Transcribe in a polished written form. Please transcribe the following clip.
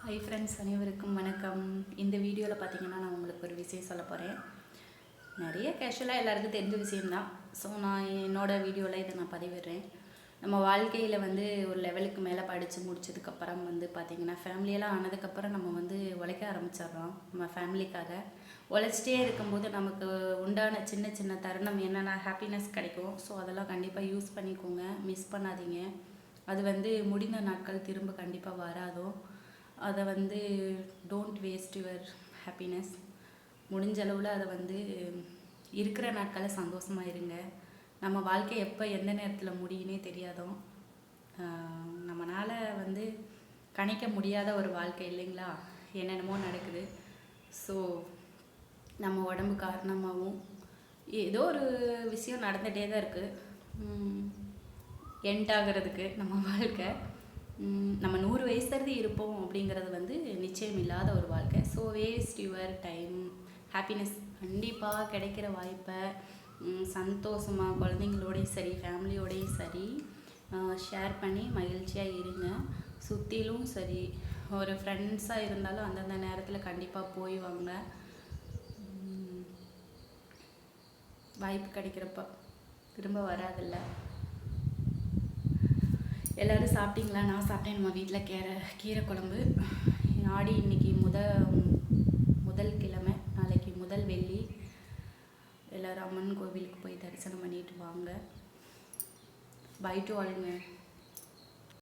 Hi friends, அனைவருக்கும் வணக்கம். இந்த வீடியோவில் பார்த்தீங்கன்னா நான் உங்களுக்கு ஒரு விஷயம் சொல்ல போகிறேன். நிறைய கேஷுவலாக எல்லாருக்கும் தெரிஞ்ச விஷயம்தான். ஸோ நான் என்னோடய வீடியோவில் இதை நான் பதிவிடுறேன். நம்ம வாழ்க்கையில் ஒரு லெவலுக்கு மேலே படித்து முடிச்சதுக்கப்புறம் பார்த்திங்கன்னா ஃபேமிலியெல்லாம் ஆனதுக்கப்புறம் நம்ம உழைக்க ஆரம்பிச்சிடுறோம். நம்ம ஃபேமிலிக்காக உழைச்சிட்டே இருக்கும்போது நமக்கு உண்டான சின்ன சின்ன தருணம் என்னென்ன ஹாப்பினஸ் கிடைக்கும். ஸோ அதெல்லாம் கண்டிப்பாக யூஸ் பண்ணிக்கோங்க, மிஸ் பண்ணாதீங்க. அது முடிந்த நாட்கள் திரும்ப கண்டிப்பாக வராதோ. அதை டோன்ட் வேஸ்ட் யுவர் ஹாப்பினஸ். முடிஞ்ச அளவில் அதை இருக்கிற நாட்களில் சந்தோஷமாக இருங்க. நம்ம வாழ்க்கை எப்போ எந்த நேரத்தில் முடியுன்னே தெரியாதோ. நம்மளால் கணிக்க முடியாத ஒரு வாழ்க்கை இல்லைங்களா, என்னென்னமோ நடக்குது. ஸோ நம்ம உடம்பு காரணமாகவும் ஏதோ ஒரு விஷயம் நடந்துகிட்டே தான் இருக்குது. எண்ட் ஆகிறதுக்கு நம்ம வாழ்க்கை நம்ம 100 வயசுலேருந்து இருப்போம் அப்படிங்கிறது நிச்சயம் இல்லாத ஒரு வாழ்க்கை. So waste your time. Happiness கண்டிப்பாக கிடைக்கிற வாய்ப்பை சந்தோஷமாக குழந்தைங்களோடையும் சரி ஃபேமிலியோடையும் சரி ஷேர் பண்ணி மகிழ்ச்சியாக இருங்க. சுற்றிலும் சரி ஒரு ஃப்ரெண்ட்ஸாக இருந்தாலும் அந்தந்த நேரத்தில் கண்டிப்பாக போய் வாங்க. வாய்ப்பு கிடைக்கிறப்ப திரும்ப வராதில்ல. எல்லோரும் சாப்பிட்டீங்களா? நான் சாப்பிட்டேன். நம்ம வீட்டில் கீரை குழம்பு. ஆடி இன்னைக்கு முதல் கிழமை, நாளைக்கு முதல் வெள்ளி. எல்லோரும் அம்மன் கோவிலுக்கு போய் தரிசனம் பண்ணிட்டு வாங்க. Bye to ஆல்ங்க.